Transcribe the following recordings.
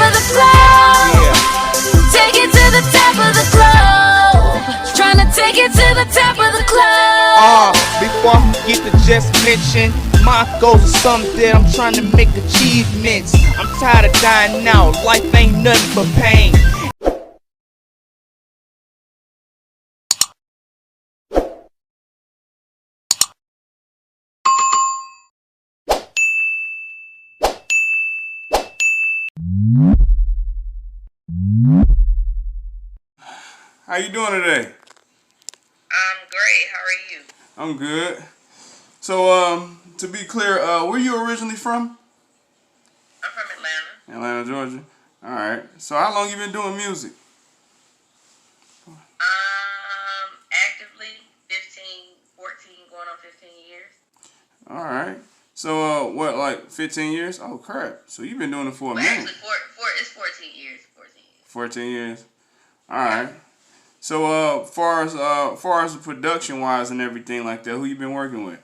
of the globe. Take it to the top of the globe. Trying to take it to the top of the globe. Before I forget to just mention, my goals are something that I'm trying to make achievements. I'm tired of dying out, life ain't nothing but pain. How you doing today? I'm great. How are you? I'm good. So, to be clear, where you originally from? I'm from Atlanta. Atlanta, Georgia. All right. So, how long you been doing music? Actively 14, going on 15 years. All right. So, what, like 15 years? Oh, crap. So, you've been doing it for a minute. Actually, it's 14 years. 14 years. 14 years. All right. So, far as the production wise and everything like that, who you been working with?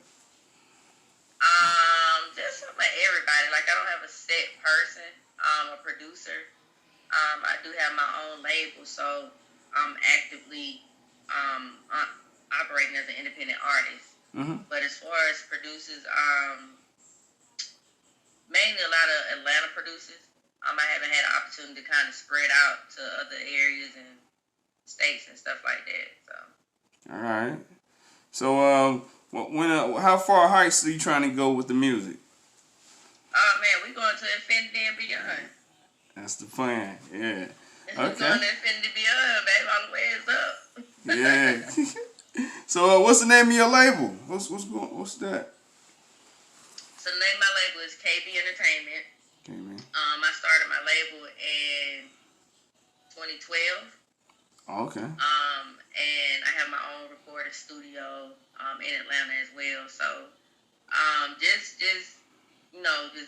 Just about everybody. Like, I don't have a set person, a producer. I do have my own label, so I'm actively operating as an independent artist. Mm-hmm. But as far as producers, mainly a lot of Atlanta producers. I haven't had an opportunity to kind of spread out to other areas and states and stuff like that. So. All right. So, how far heights are you trying to go with the music? Oh man, we going to infinity and beyond. That's the plan. Yeah. We going to infinity and beyond, baby. All the way is up. Yeah. So, what's the name of your label? What's that? So the name of my label is KB Entertainment. Okay, man. I started my label in 2012. Oh, okay. And I have my own recording studio in Atlanta as well. So just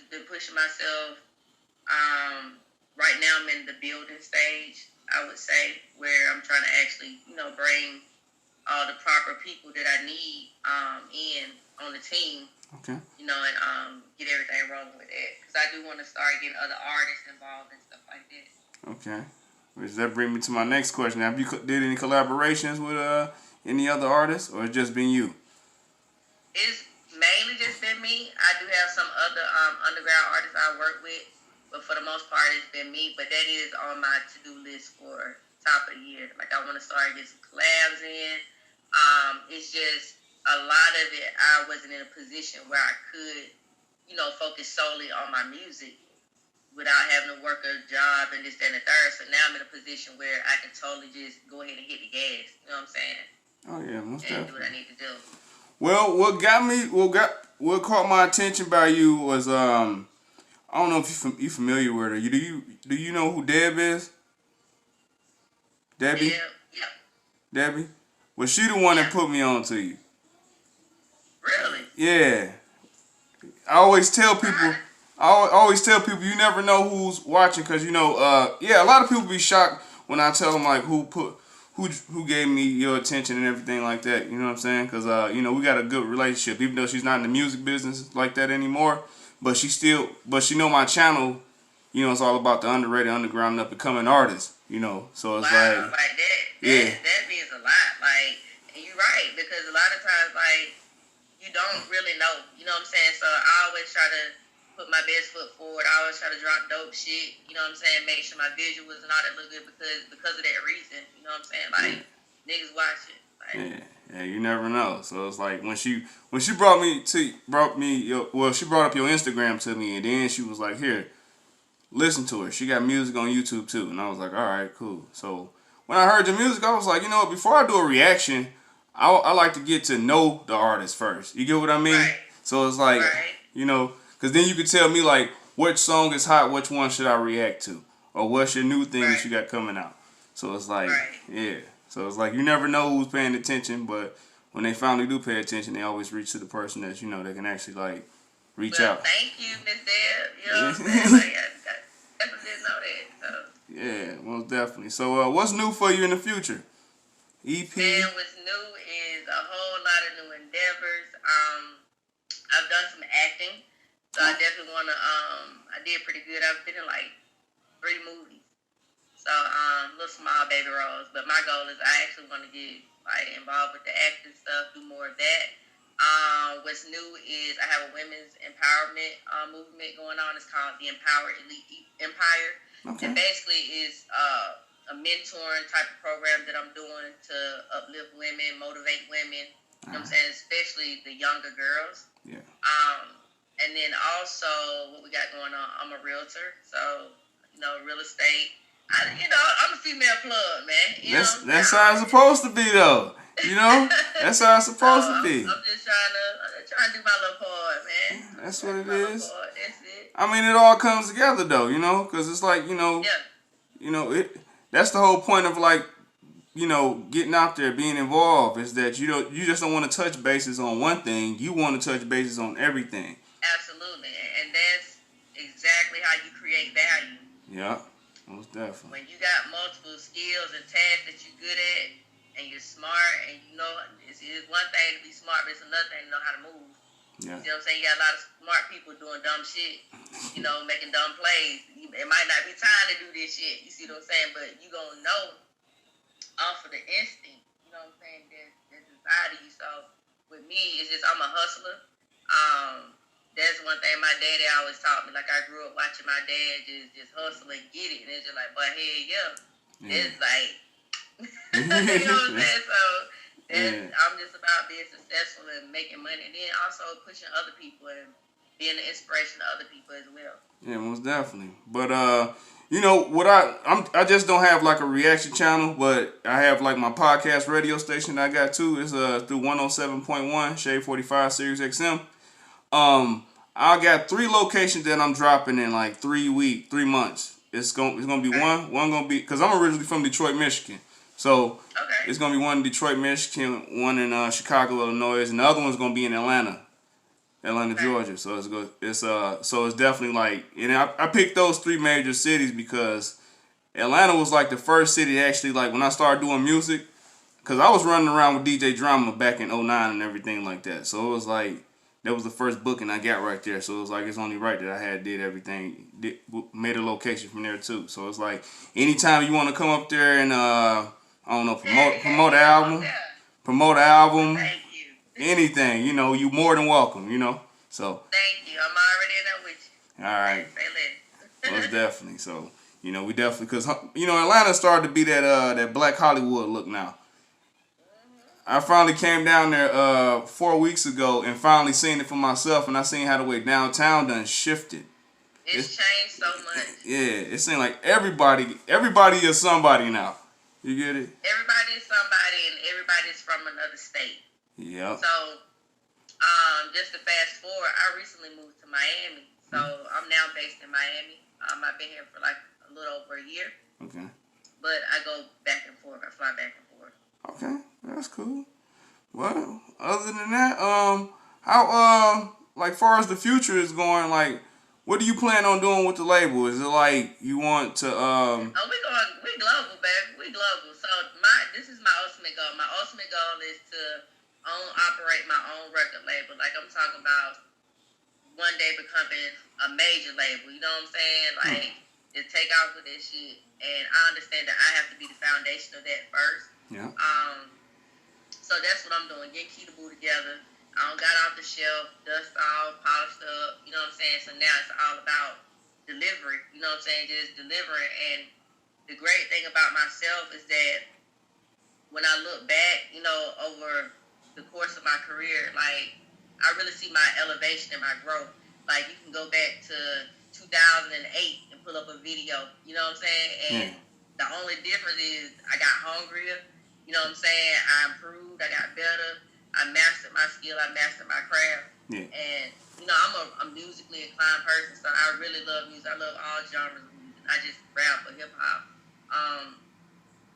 been pushing myself. Right now I'm in the building stage, I would say, where I'm trying to actually, bring all the proper people that I need in on the team. Okay. And get everything rolling with it. Because I do want to start getting other artists involved and stuff like that. Okay. Which that brings me to my next question. Have you did any collaborations with any other artists, or it's just been you? It's mainly just been me. I do have some other underground artists I work with, but for the most part, it's been me. But that is on my to-do list for top of the year. Like, I want to start getting some collabs in. It's just a lot of it, I wasn't in a position where I could, focus solely on my music without having to work a job and this, that, and the third. So now I'm in a position where I can totally just go ahead and hit the gas. You know what I'm saying? Oh yeah, most and definitely. do what I need to do. Well, what caught my attention by you was I don't know if you familiar with her. Do you know who Deb is? Debbie? Yeah. Debbie? Well, she the one that put me on to you. Really? Yeah. I always tell people you never know who's watching, because a lot of people be shocked when I tell them like who gave me your attention and everything like that. You know what I'm saying? Because we got a good relationship, even though she's not in the music business like that anymore. But she know my channel. It's all about the underrated, underground, up and coming artists. So it's like that. Yeah. That means a lot. Like, and you're right, because a lot of times, like, you don't really know. You know what I'm saying? So I always try to put my best foot forward. I always try to drop dope shit. You know what I'm saying? Make sure my visuals and all that look good because of that reason. You know what I'm saying? Like, niggas watch it. Like, yeah, you never know. So it's like when she brought up your Instagram to me, and then she was like, "Here, listen to her. She got music on YouTube too." And I was like, "All right, cool." So when I heard the music, I was like, before I do a reaction, I like to get to know the artist first. You get what I mean? Right. So it's like, because then you could tell me like which song is hot, which one should I react to, or what's your new thing that you got coming out. So it's like, yeah. So it's like you never know who's paying attention, but when they finally do pay attention, they always reach to the person that they can actually like reach out. Thank you, Miss Deb. You know what I'm saying? Like, I definitely didn't know that. So. Yeah, most definitely. So what's new for you in the future? EP? Man, what's new is a whole lot of new endeavors. I've done some acting, so I definitely want to. I did pretty good. I've been in like 3 movies. So, little small baby roles. But my goal is I actually want to get like involved with the acting stuff, do more of that. What's new is I have a women's empowerment movement going on. It's called the Empower Elite Empire. Okay. And basically is a mentoring type of program that I'm doing to uplift women, motivate women. You know what I'm saying? Especially the younger girls. Yeah. And then also what we got going on, I'm a realtor. So, real estate. I'm a female plug, man. That's how it's supposed to be, though. That's how it's supposed to be. I'm just trying to do my little part, man. That's what it is. That's it. I mean, it all comes together, though, because it's like, that's the whole point of, like, getting out there, being involved, is that you just don't want to touch bases on one thing. You want to touch bases on everything. Absolutely. And that's exactly how you create value. Yeah, most definitely. When you got multiple skills and tasks that you're good at, and you're smart, and it's one thing to be smart, but it's another thing to know how to move. Yeah. You know what I'm saying? You got a lot of smart people doing dumb shit, making dumb plays. It might not be time to do this shit, you see what I'm saying? But you gonna know off of the instinct, you know what I'm saying, that's inside of you. So with me, it's just I'm a hustler. That's one thing my daddy always taught me. Like, I grew up watching my dad just hustle and get it. And it's just like, but hey, it's like, you know what I'm saying? So I'm just about being successful and making money. And then also pushing other people and being an inspiration to other people as well. Yeah, most definitely. But, what I just don't have like a reaction channel, but I have like my podcast radio station that I got too. It's through 107.1 Shade 45 Sirius XM. I got 3 locations that I'm dropping in like 3 months. It's gonna be one gonna be, because I'm originally from Detroit, Michigan. So it's gonna be one in Detroit, Michigan, one in Chicago, Illinois, and the other one's gonna be in Atlanta, Georgia. So it's good. So it's definitely like, I picked those 3 major cities because Atlanta was like the first city actually, like, when I started doing music, because I was running around with DJ Drama back in 2009 and everything like that. So it was like, that was the first booking I got right there. So it was like, it's only right that I did everything, made a location from there too. So it's like, anytime you want to come up there and, promote an album, Thank you. anything, you more than welcome, So. Thank you. I'm already in there with you. All right. Say less. Most definitely. So, we definitely, because, Atlanta started to be that Black Hollywood look now. I finally came down there 4 weeks ago and finally seen it for myself, and I seen how the way downtown done shifted. It's changed so much. Yeah, it seemed like everybody is somebody now. You get it? Everybody is somebody, and everybody's from another state. Yep. So, just to fast forward, I recently moved to Miami. So, I'm now based in Miami. I've been here for like a little over a year. Okay. But I go back and forth. I fly back and forth. Okay, that's cool. Well, other than that, how like far as the future is going, like, what do you plan on doing with the label? Is it like you want to Oh, we global, baby. We global. So this is my ultimate goal. My ultimate goal is to operate my own record label. Like, I'm talking about one day becoming a major label. You know what I'm saying? Like, just take off with this shit. And I understand that I have to be the foundation of that first. Yeah. So that's what I'm doing. Getting Key to Boo together. I got off the shelf, dust off, polished up. You know what I'm saying? So now it's all about delivery. You know what I'm saying? Just delivering. And the great thing about myself is that when I look back, over the course of my career, like, I really see my elevation and my growth. Like, you can go back to 2008 and pull up a video. You know what I'm saying? And the only difference is I got hungrier. You know what I'm saying? I improved. I got better. I mastered my skill. I mastered my craft. Yeah. And, I'm a musically inclined person, so I really love music. I love all genres of music. I just rap for hip-hop.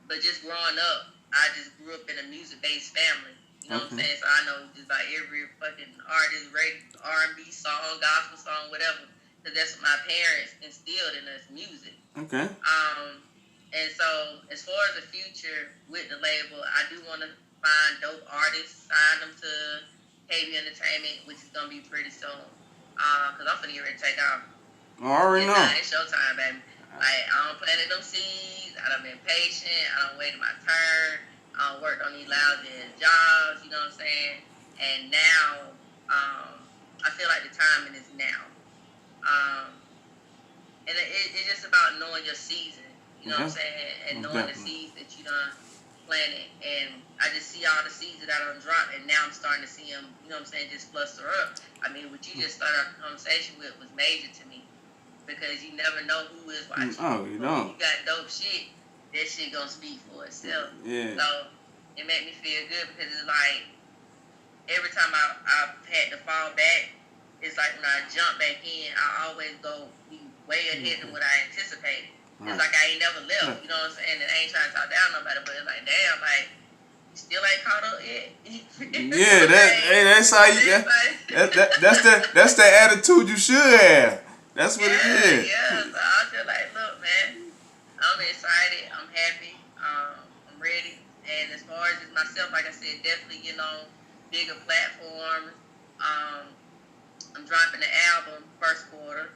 But just growing up, I just grew up in a music-based family. You know what I'm saying? So I know just about every fucking artist, R&B song, gospel song, whatever. Because that's what my parents instilled in us, music. Okay. And so, as far as the future with the label, I do want to find dope artists, sign them to KB Entertainment, which is going to be pretty soon. Because I'm finna get ready to take off. I already know. It's showtime, baby. Like, I don't planted them seeds. I done been patient. I done waited my turn. I done worked on these lousy jobs, you know what I'm saying? And now, I feel like the timing is now. And it's just about knowing your season, you know what I'm saying? And knowing the seeds that you done planted. And I just see all the seeds that I done dropped, and now I'm starting to see them, you know what I'm saying, just fluster up. I mean, what you just started our conversation with was major to me. Because you never know who is watching. Oh, you don't. You got dope shit, that shit gonna speak for itself. Yeah. So it made me feel good because it's like every time I had to fall back, it's like when I jump back in, I always go be way ahead than what I anticipated. It's like I ain't never left, you know what I'm saying? And I ain't trying to talk down nobody, but it's like, damn, like, you still ain't caught up yet. Yeah, that's how you. That's the attitude you should have. That's what it is. Yeah, so I was just like, look, man, I'm excited. I'm happy. I'm ready. And as far as just myself, like I said, definitely, bigger platforms. I'm dropping the album first quarter.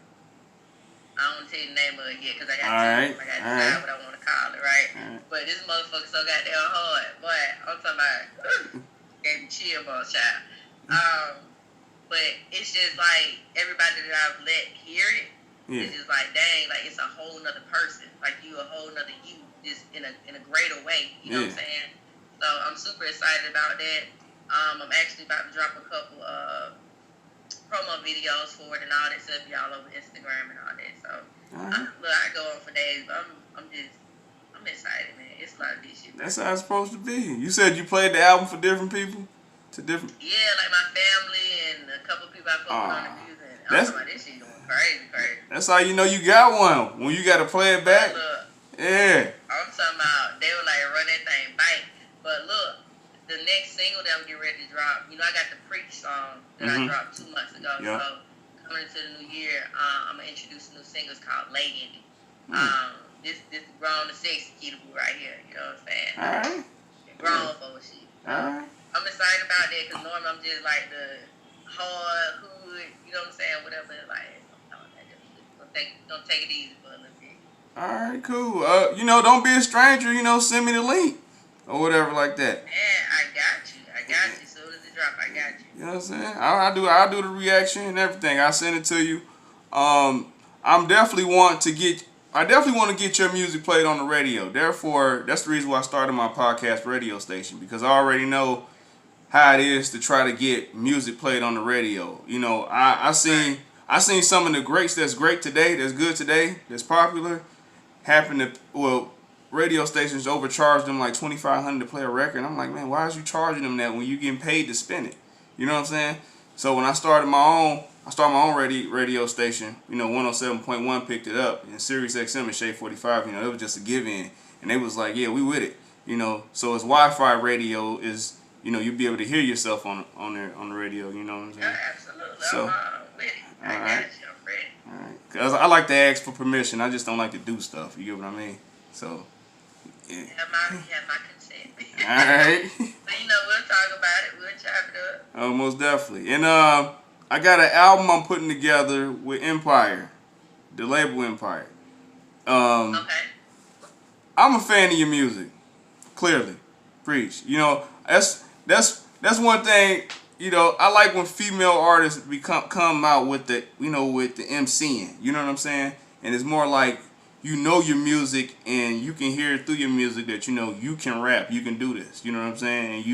I don't want to tell you the name of it yet because I got to decide what I want to call it, right? But this motherfucker so goddamn hard. Boy, I'm talking about, gave me chill ball, child. But it's just like everybody that I've let hear it, it's just like, dang, like it's a whole nother person. Like you a whole nother you, just in a greater way. You know what I'm saying? So I'm super excited about that. I'm actually about to drop a couple promo videos for it and all that stuff, y'all over Instagram and all that. So I go on for days, but I'm excited, man. It's a lot of this shit. That's how it's supposed to be. You said you played the album for different people? Yeah, like my family and a couple people I fuck with on the music. I'm talking about this shit going crazy. That's how you know you got one. When you got to play it back. Look, yeah. I'm talking about, they were like, run that thing back. But look, the next single that I'm getting ready to drop, I got the Preach song that I dropped 2 months ago. Yep. So coming into the new year, I'm going to introduce a new single. It's called Lay In It. This is grown to sexy kid right here. You know what I'm saying? All right. Grown for shit. All right. I'm excited about that because normally I'm just like the hard hood, you know what I'm saying? Whatever. Like, don't take it easy for a little bit. All right, cool. Don't be a stranger. Send me the link or whatever like that. Man, I got you. As soon as it drop, I got you. You know what I'm saying? I'll do the reaction and everything. I send it to you. I definitely want to get your music played on the radio. Therefore, that's the reason why I started my podcast radio station, because I already know how it is to try to get music played on the radio. I seen some of the greats that's great today, that's good today, that's popular, radio stations overcharge them like $2,500 to play a record. And I'm like, man, why is you charging them that when you getting paid to spin it? You know what I'm saying? So when I started my own radio station, 107.1 picked it up, and Sirius XM and Shade 45, it was just a give in, and they was like, yeah, we with it, So it's Wi-Fi radio is, you'll be able to hear yourself on the radio. You know what I'm saying? Yeah, absolutely. So, I'm with it. I got you. I'm ready. All right. Cause I like to ask for permission. I just don't like to do stuff. You get what I mean? So. Yeah. You have my consent. All right. So we'll talk about it. We'll chop it up. Oh, most definitely. And I got an album I'm putting together with Empire, the label Empire. Okay. I'm a fan of your music. Clearly, Preach. That's one thing. I like when female artists come out with the with the MCing. You know what I'm saying? And it's more like your music, and you can hear through your music that you can rap, you can do this. You know what I'm saying?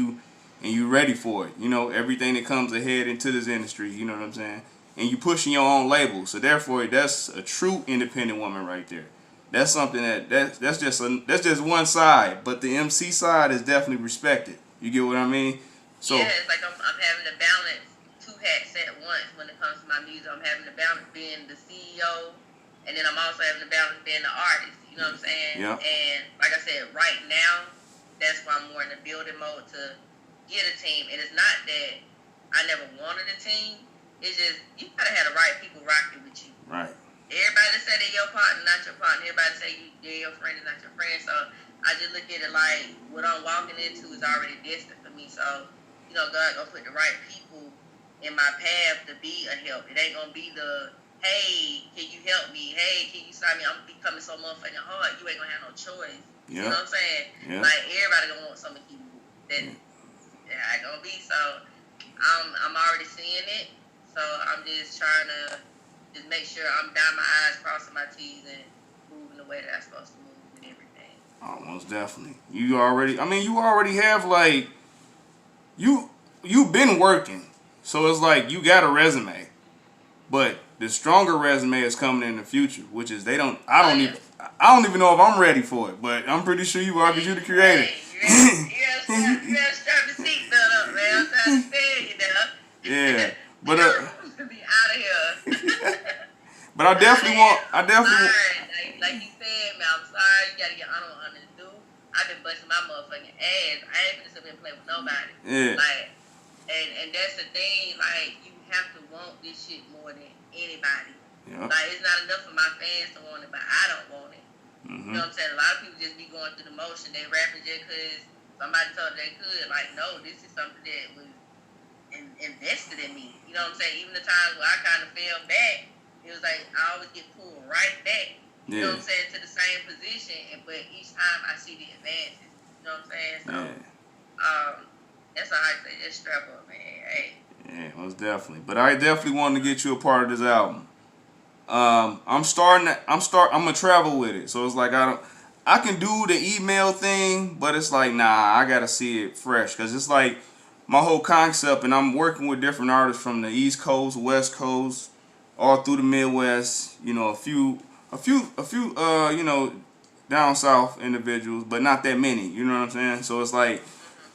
And you ready for it. Everything that comes ahead into this industry. You know what I'm saying? And you pushing your own label. So therefore, that's a true independent woman right there. That's something that's just one side, but the MC side is definitely respected. You get what I mean? So yeah, it's like I'm having to balance two hats at once when it comes to my music. I'm having to balance being the CEO, and then I'm also having to balance being the artist. You know what I'm saying? Yeah. And like I said, right now, that's why I'm more in the building mode to get a team. And it's not that I never wanted a team. It's just you gotta have the right people rocking with you. Right. Everybody say they're your partner, not your partner. Everybody say they're your friend, is not your friend. So I just look at it like what I'm walking into is already destined for me. So, God gonna put the right people in my path to be a help. It ain't gonna be the hey, can you help me? Hey, can you sign me? I'm becoming so motherfucking hard. You ain't gonna have no choice. You know what I'm saying? Yeah. Like everybody gonna want something to keep moving. That ain't gonna be. So I'm already seeing it. So I'm just trying to just make sure I'm dotting my I's, crossing my T's, and moving the way that I'm supposed to move and everything. Oh, most definitely. You already have like you've been working, so it's like you got a resume, but the stronger resume is coming in the future, which is I don't even know if I'm ready for it, but I'm pretty sure you are because you're the creator. You gotta strap the seatbelt up, man. I'm trying to tell you now. Yeah, but be out of here. but I definitely like you said, man. I'm sorry. You gotta get on to do. I've been busting my motherfucking ass. I ain't gonna sit there and play with nobody. Yeah. Like, and that's the thing. Like, you have to want this shit more than anybody. Yeah. Like, it's not enough for my fans to want it, but I don't want it. Mm-hmm. You know what I'm saying? A lot of people just be going through the motion. They rapping just because somebody told them they could. Like, no, this is something that was invested in me. You know what I'm saying? Even the times where I kind of fell back, it was like I always get pulled right back. You know what I'm saying? To the same position, but each time I see the advances. You know what I'm saying? So, that's all I say. Just strap up, man. Hey. Yeah, most definitely. But I definitely wanted to get you a part of this album. I'm gonna travel with it, so it's like I can do the email thing, but it's like nah, I gotta see it fresh, cause it's like my whole concept, and I'm working with different artists from the East Coast, West Coast, all through the Midwest. You know, a few, you know, down south individuals, but not that many. You know what I'm saying? So it's like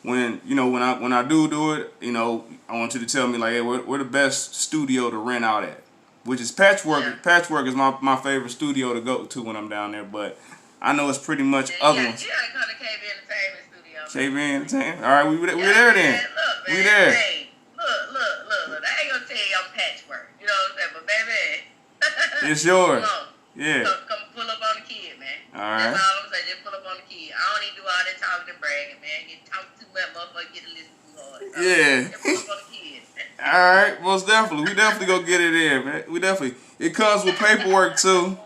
when I do it, you know, I want you to tell me like, hey, where the best studio to rent out at? Which is Patchwork. Yeah. Patchwork is my favorite studio to go to when I'm down there, but I know it's pretty much other ones. You gotta come to KB Entertainment Studio. KB Entertainment. All right, we there then. Look, man, We there. Hey, look. I ain't gonna tell you I'm Patchwork. You know what I'm saying? But baby, It's yours. Come on. Yeah. Come pull up on the kid, man. All right. That's all I'm saying. Just pull up on the kid. I don't even do all that talking and bragging, man. You talk too much, motherfucker, get to listen too hard. So, Yeah. just pull up on the kid. All right, most definitely. We definitely gonna get it in, man. We definitely. It comes with paperwork too,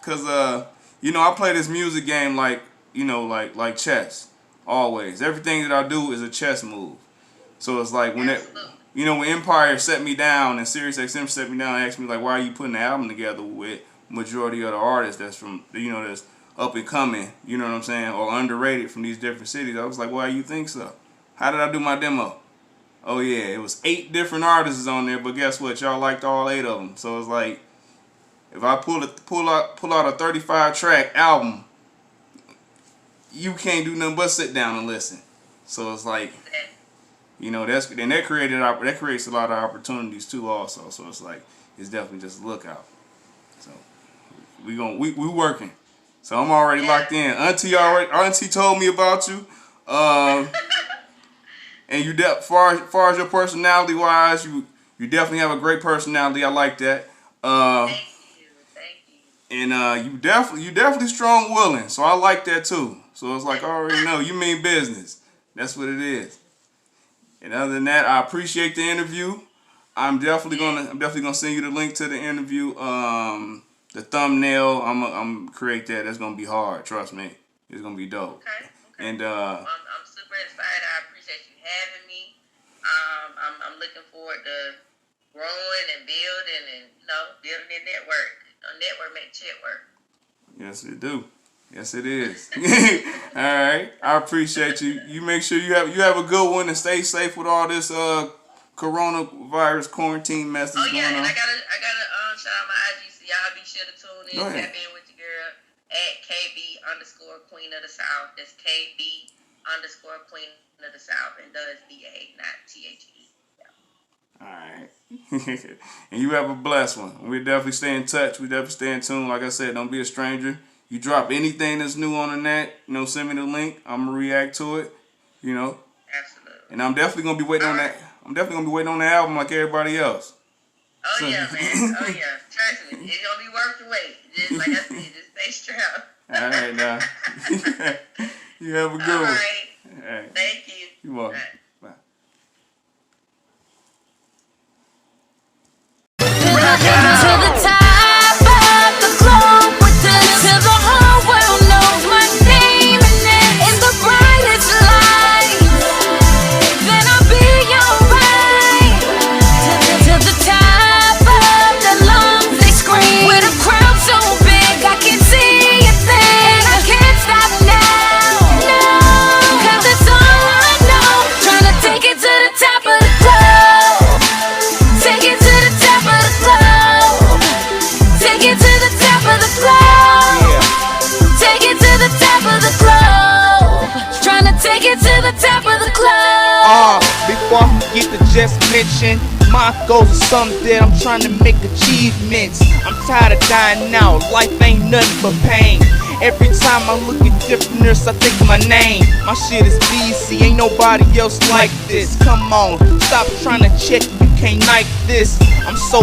cause you know, I play this music game like, you know, like chess. Always, everything that I do is a chess move. So it's like when when Empire set me down and SiriusXM set me down and asked me like, why are you putting the album together with majority of the artists that's from, you know, that's up and coming, you know what I'm saying, or underrated from these different cities. I was like, why you think so? How did I do my demo? Oh yeah, it was 8 different artists on there, but guess what? Y'all liked all 8 of them. So it's like, if I pull out a 35 track album, you can't do nothing but sit down and listen. So it's like, you know, that creates a lot of opportunities too also. So it's like, it's definitely just a lookout. So we working. So I'm already locked in. Auntie told me about you. And you far as your personality wise, you definitely have a great personality. I like that. Thank you. And you definitely strong willing. So I like that too. So it's like I already know you mean business. That's what it is. And other than that, I appreciate the interview. I'm definitely gonna send you the link to the interview. The thumbnail, I'm create that. That's gonna be hard. Trust me, it's gonna be dope. Okay. And I'm super excited. I appreciate you having me. I'm looking forward to growing and building and building a network. Network make shit work. Yes, it do. Yes, it is. All right, I appreciate you. You make sure you have a good one and stay safe with all this coronavirus quarantine mess that's going on. And I gotta shout out my IG. So y'all be sure to tune in. Tap in with your girl at KB_Queen of the South. That's KB_Queen of the South, and does BA, not THE. All right. And you have a blessed one. We definitely stay in touch. We definitely stay in tune. Like I said, don't be a stranger. You drop anything that's new on the net, send me the link. I'm gonna react to it. Absolutely. And I'm definitely gonna be waiting on that. I'm definitely gonna be waiting on the album like everybody else. Oh yeah, man. Oh yeah. Trust me, it's gonna be worth the wait. Just like I said, just stay strapped. All right, now. You have a good one. All right. Thank you. You're welcome. Bye. Bye. To the top. it to the top of the club. Before I forget to just mention, my goals are something that I'm trying to make achievements. I'm tired of dying out, life ain't nothing but pain. Every time I look at different nurse, I think of my name. My shit is BC, ain't nobody else like this. Come on, stop trying to check, you can't like this. I'm so